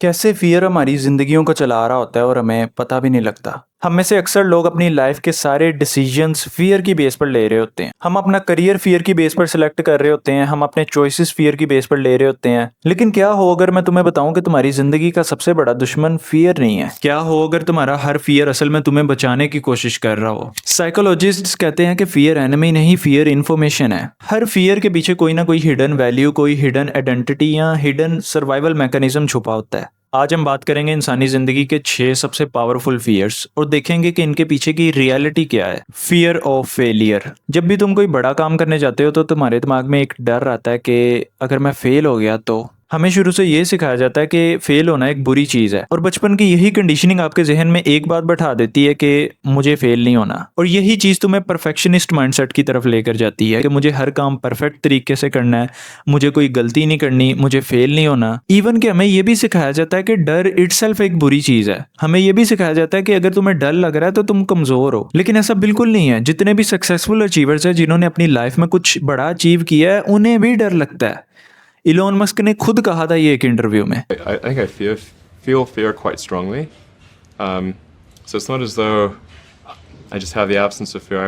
कैसे फियर हमारी जिंदगियों को चला रहा होता है और हमें पता भी नहीं लगता। हम में से अक्सर लोग अपनी लाइफ के सारे डिसीजंस फियर की बेस पर ले रहे होते हैं। हम अपना करियर फियर की बेस पर सिलेक्ट कर रहे होते हैं, हम अपने चॉइसेस फियर की बेस पर ले रहे होते हैं। लेकिन क्या हो अगर मैं तुम्हें बताऊं कि तुम्हारी जिंदगी का सबसे बड़ा दुश्मन फियर नहीं है? क्या हो अगर तुम्हारा हर फियर असल में तुम्हें बचाने की कोशिश कर रहा हो? साइकोलॉजिस्ट्स कहते हैं कि फियर एनिमी नहीं, फियर इन्फॉर्मेशन है। हर फियर के पीछे कोई ना कोई हिडन वैल्यू, कोई हिडन आइडेंटिटी या हिडन सर्वाइवल मैकेनिज्म छुपा होता है। आज हम बात करेंगे इंसानी जिंदगी के 6 सबसे पावरफुल फियर्स और देखेंगे कि इनके पीछे की रियलिटी क्या है। Fear of failure. जब भी तुम कोई बड़ा काम करने जाते हो तो तुम्हारे दिमाग में एक डर आता है कि अगर मैं फेल हो गया तो। हमें शुरू से ये सिखाया जाता है कि फेल होना एक बुरी चीज है और बचपन की यही कंडीशनिंग आपके जहन में एक बात बैठा देती है कि मुझे फेल नहीं होना। और यही चीज तुम्हें परफेक्शनिस्ट माइंडसेट की तरफ लेकर जाती है कि मुझे हर काम परफेक्ट तरीके से करना है, मुझे कोई गलती नहीं करनी, मुझे फेल नहीं होना। इवन कि हमें यह भी सिखाया जाता है कि डर इटसेल्फ एक बुरी चीज है। हमें यह भी सिखाया जाता है कि अगर तुम्हें डर लग रहा है तो तुम कमजोर हो। लेकिन ऐसा बिल्कुल नहीं है। जितने भी सक्सेसफुल अचीवर्स हैं जिन्होंने अपनी लाइफ में कुछ बड़ा अचीव किया है, उन्हें भी डर लगता है। इलोन मस्क ने खुद कहा था ये एक इंटरव्यू में। I think I feel fear quite strongly. So it's not as though I just have the absence of fear.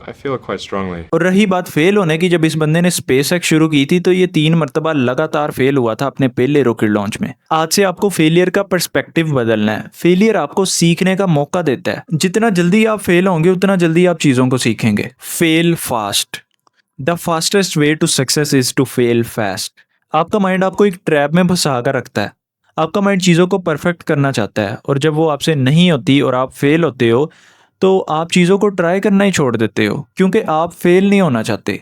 I feel it quite strongly. और रही बात फेल होने की, जब इस बंदे ने स्पेसएक्स शुरू की थी तो ये 3 मरतबा लगातार फेल हुआ था अपने पहले रॉकेट लॉन्च में। आज से आपको फेलियर का पर्सपेक्टिव बदलना है। फेलियर आपको सीखने का मौका देता है। जितना जल्दी आप फेल होंगे उतना जल्दी आप चीजों को सीखेंगे। Fail fast. The fastest way to success is to fail fast. आपका माइंड आपको एक ट्रैप में फंसा कर रखता है। आपका माइंड चीज़ों को परफेक्ट करना चाहता है और जब वो आपसे नहीं होती और आप फेल होते हो तो आप चीज़ों को ट्राई करना ही छोड़ देते हो क्योंकि आप फेल नहीं होना चाहते।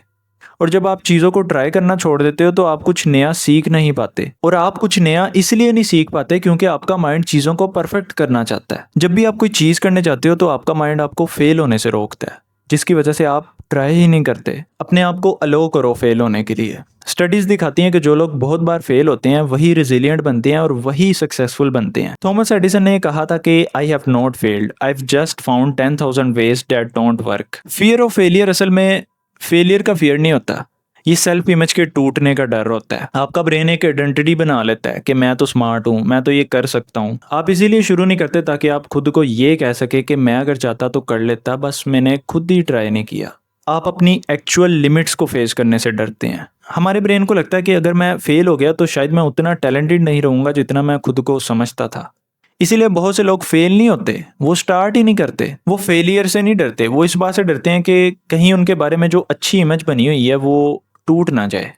और जब आप चीज़ों को ट्राई करना छोड़ देते हो तो आप कुछ नया सीख नहीं पाते। और आप कुछ नया इसलिए नहीं सीख पाते क्योंकि आपका माइंड चीज़ों को परफेक्ट करना चाहता है। जब भी आप कोई चीज़ करने जाते हो तो आपका माइंड आपको फेल होने से रोकता है, जिसकी वजह से आप ट्राई ही नहीं करते। अपने आप को अलो करो फेल होने के लिए। स्टडीज दिखाती हैं कि जो लोग बहुत बार फेल होते हैं वही रिजिलियंट बनते हैं और वही सक्सेसफुल बनते हैं। थॉमस एडिसन ने कहा था कि I have not failed, I have just found 10,000 ways that don't work. Fear of failure असल में फेलियर का फियर नहीं होता, ये सेल्फ इमेज के टूटने का डर होता है। आपका ब्रेन एक आइडेंटिटी बना लेता है कि मैं तो स्मार्ट हूँ, मैं तो ये कर सकता हूँ। आप इसीलिए शुरू नहीं करते ताकि आप खुद को ये कह सके कि मैं अगर चाहता तो कर लेता, बस मैंने खुद ही ट्राई नहीं किया। आप अपनी एक्चुअल लिमिट्स को फेस करने से डरते हैं। हमारे ब्रेन को लगता है कि अगर मैं फेल हो गया तो शायद मैं उतना टैलेंटेड नहीं रहूंगा जितना मैं खुद को समझता था। इसीलिए बहुत से लोग फेल नहीं होते, वो स्टार्ट ही नहीं करते। वो फेलियर से नहीं डरते, वो इस बात से डरते हैं कि कहीं उनके बारे में जो अच्छी इमेज बनी हुई है वो टूट ना जाए।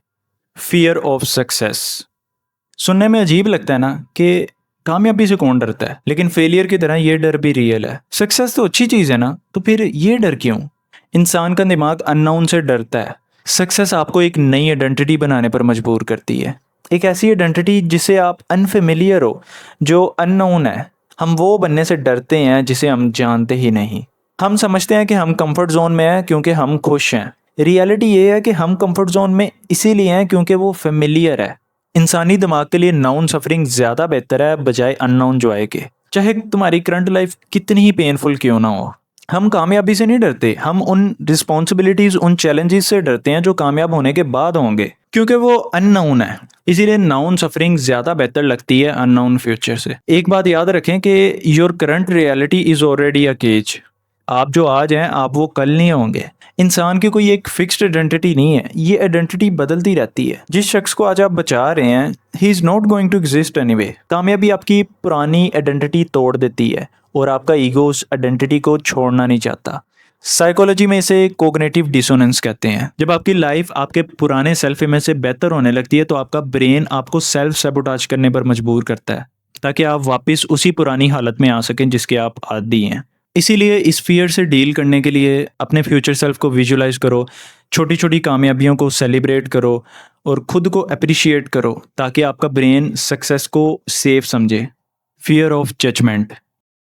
Fear of success. सुनने में अजीब लगता है ना कि कामयाबी से कौन डरता है, लेकिन फेलियर की तरह ये डर भी रियल है। सक्सेस तो अच्छी चीज है ना, तो फिर ये डर क्यों? इंसान का दिमाग अननोन से डरता है। सक्सेस आपको एक नई आइडेंटिटी बनाने पर मजबूर करती है, एक ऐसी आइडेंटिटी जिसे आप अनफेमिलियर हो, जो अननोन है। हम वो बनने से डरते हैं जिसे हम जानते ही नहीं। हम समझते हैं कि हम कंफर्ट जोन में हैं क्योंकि हम खुश हैं। रियलिटी ये है कि हम कंफर्ट जोन में इसीलिए हैं क्योंकि वो फेमिलियर है। इंसानी दिमाग के लिए नाउन सफरिंग ज्यादा बेहतर है बजाय अननोन जॉय के, चाहे तुम्हारी करंट लाइफ कितनी ही पेनफुल क्यों ना हो। हम कामयाबी से नहीं डरते, हम उन रिस्पॉन्सिबिलिटीज, उन चैलेंजेस से डरते हैं जो कामयाब होने के बाद होंगे, क्योंकि वो अननोन है। इसीलिए नाउन सफरिंग ज्यादा बेहतर लगती है अननोन फ्यूचर से। एक बात याद रखें कि your current reality is already a cage. आप जो आज हैं आप वो कल नहीं होंगे। इंसान की कोई एक फिक्स्ड आइडेंटिटी नहीं है, ये आइडेंटिटी बदलती रहती है। जिस शख्स को आज आप बचा रहे हैं, he is not going to exist anyway. कामयाबी आपकी पुरानी आइडेंटिटी तोड़ देती है और आपका ईगो उस आइडेंटिटी को छोड़ना नहीं चाहता। साइकोलॉजी में इसे कोग्निटिव डिसोनेंस कहते हैं। जब आपकी लाइफ आपके पुराने सेल्फ इमेज से बेहतर होने लगती है तो आपका ब्रेन आपको सेल्फ सैबोटाज करने पर मजबूर करता है ताकि आप वापस उसी पुरानी हालत में आ सकें जिसके आप आदी हैं। इसीलिए इस फियर से डील करने के लिए अपने फ्यूचर सेल्फ को विजुलाइज करो, छोटी छोटी कामयाबियों को सेलिब्रेट करो और खुद को अप्रिशिएट करो ताकि आपका ब्रेन सक्सेस को सेफ समझे। Fear of judgement.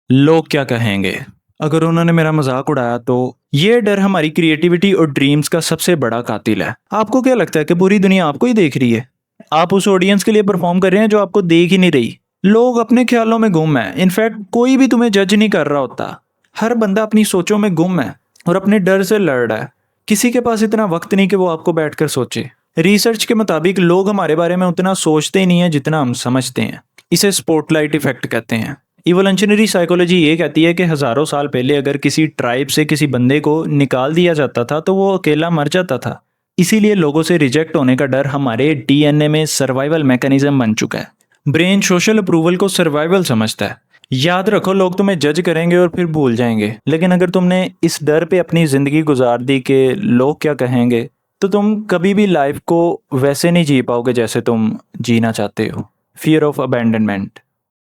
लोग क्या कहेंगे, अगर उन्होंने मेरा मजाक उड़ाया तो। ये डर हमारी क्रिएटिविटी और ड्रीम्स का सबसे बड़ा कातिल है। आपको क्या लगता है कि पूरी दुनिया आपको ही देख रही है? आप उस ऑडियंस के लिए परफॉर्म कर रहे हैं जो आपको देख ही नहीं रही। लोग अपने ख्यालों में गुम है। इनफैक्ट कोई भी तुम्हें जज नहीं कर रहा होता। हर बंदा अपनी सोचों में गुम है और अपने डर से लड़ रहा है। किसी के पास इतना वक्त नहीं कि वो आपको बैठकर सोचे। रिसर्च के मुताबिक लोग हमारे बारे में उतना सोचते ही नहीं है जितना हम समझते हैं। इसे स्पॉटलाइट इफेक्ट कहते हैं। इवोल्यूशनरी साइकोलॉजी ये कहती है कि हज़ारों साल पहले अगर किसी ट्राइब से किसी बंदे को निकाल दिया जाता था तो वो अकेला मर जाता था। इसीलिए लोगों से रिजेक्ट होने का डर हमारे डीएनए में सर्वाइवल मैकेनिज्म बन चुका है। ब्रेन सोशल अप्रूवल को सर्वाइवल समझता है। याद रखो, लोग तुम्हें जज करेंगे और फिर भूल जाएंगे, लेकिन अगर तुमने इस डर पे अपनी ज़िंदगी गुजार दी कि लोग क्या कहेंगे, तो तुम कभी भी लाइफ को वैसे नहीं जी पाओगे जैसे तुम जीना चाहते हो। फियर ऑफ अबैंडनमेंट,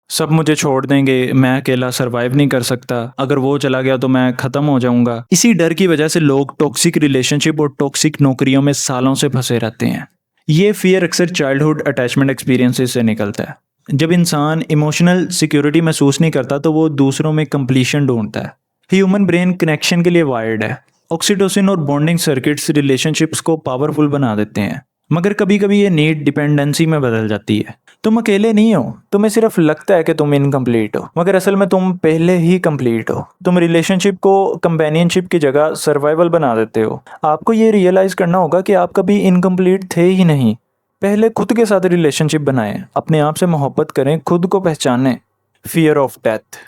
सब मुझे छोड़ देंगे, मैं अकेला सरवाइव नहीं कर सकता, अगर वो चला गया तो मैं ख़त्म हो जाऊंगा। इसी डर की वजह से लोग टॉक्सिक रिलेशनशिप और टॉक्सिक नौकरियों में सालों से फंसे रहते हैं। ये फियर अक्सर चाइल्डहुड अटैचमेंट एक्सपीरियंसेस से निकलता है। जब इंसान इमोशनल सिक्योरिटी महसूस नहीं करता तो वो दूसरों में कंप्लीशन ढूंढता है। ह्यूमन ब्रेन कनेक्शन के लिए वायर्ड है। ऑक्सीटोसिन और बॉन्डिंग सर्किट्स रिलेशनशिप्स को पावरफुल बना देते हैं, मगर कभी कभी ये नीड डिपेंडेंसी में बदल जाती है। तुम अकेले नहीं हो, तुम्हें सिर्फ लगता है कि तुम इनकम्प्लीट हो, मगर असल में तुम पहले ही कंप्लीट हो। तुम रिलेशनशिप को कंपेनियनशिप की जगह सर्वाइवल बना देते हो। आपको ये रियलाइज़ करना होगा कि आप कभी इनकम्प्लीट थे ही नहीं। पहले खुद के साथ रिलेशनशिप बनाएं, अपने आप से मोहब्बत करें, खुद को पहचानें। फियर ऑफ डेथ,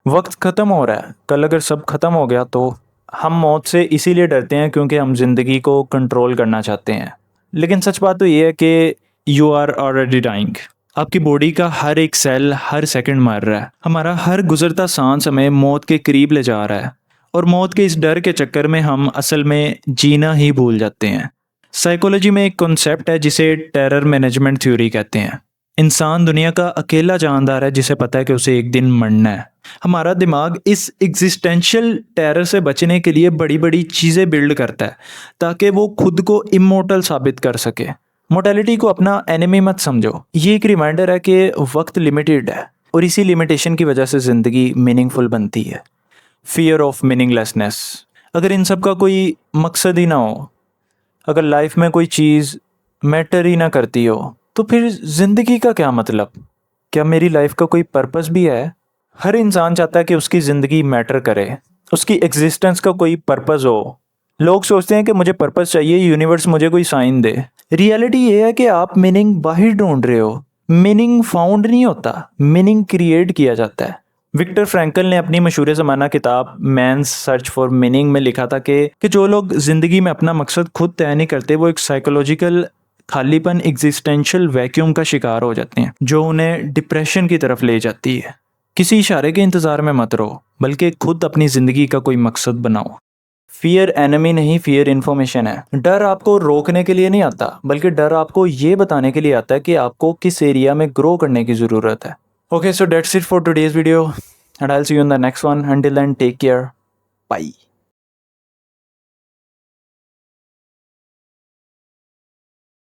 वक्त ख़त्म हो रहा है, कल अगर सब ख़त्म हो गया तो। हम मौत से इसीलिए डरते हैं क्योंकि हम ज़िंदगी को कंट्रोल करना चाहते हैं, लेकिन सच बात तो ये है कि यू आर ऑलरेडी डाइंग। आपकी बॉडी का हर एक सेल हर सेकंड मर रहा है। हमारा हर गुजरता सांस हमें मौत के करीब ले जा रहा है, और मौत के इस डर के चक्कर में हम असल में जीना ही भूल जाते हैं। साइकोलॉजी में एक कॉन्सेप्ट है जिसे टेरर मैनेजमेंट थ्योरी कहते हैं। इंसान दुनिया का अकेला जानदार है जिसे पता है कि उसे एक दिन मरना है। हमारा दिमाग इस एग्जिस्टेंशियल टेरर से बचने के लिए बड़ी बड़ी चीज़ें बिल्ड करता है ताकि वो खुद को इमोर्टल साबित कर सके। मोर्टेलिटी को अपना एनिमी मत समझो। ये एक रिमाइंडर है कि वक्त लिमिटेड है, और इसी लिमिटेशन की वजह से ज़िंदगी मीनिंगफुल बनती है। फियर ऑफ मीनिंगलेसनेस, अगर इन सब का कोई मकसद ही ना हो, अगर लाइफ में कोई चीज़ मैटर ही ना करती हो, तो फिर ज़िंदगी का क्या मतलब? क्या मेरी लाइफ का कोई पर्पस भी है? हर इंसान चाहता है कि उसकी ज़िंदगी मैटर करे, उसकी एग्जिस्टेंस का कोई पर्पस हो। लोग सोचते हैं कि मुझे पर्पस चाहिए, यूनिवर्स मुझे कोई साइन दे। रियलिटी ये है कि आप मीनिंग बाहर ढूंढ रहे हो। मीनिंग फाउंड नहीं होता, मीनिंग क्रिएट किया जाता है। विक्टर फ्रैंकल ने अपनी मशहूर ज़माना किताब मैन्स सर्च फॉर मीनिंग में लिखा था कि जो लोग ज़िंदगी में अपना मकसद खुद तय नहीं करते, वो एक साइकोलॉजिकल खालीपन, एग्जिस्टेंशियल वैक्यूम का शिकार हो जाते हैं, जो उन्हें डिप्रेशन की तरफ ले जाती है। किसी इशारे के इंतज़ार में मत रहो, बल्कि खुद अपनी ज़िंदगी का कोई मकसद बनाओ। फियर एनिमी नहीं, फियर इन्फॉर्मेशन है। डर आपको रोकने के लिए नहीं आता, बल्कि डर आपको ये बताने के लिए आता है कि आपको किस एरिया में ग्रो करने की ज़रूरत है। Okay, so that's it for today's video, and I'll see you in the next one. Until then, take care. Bye.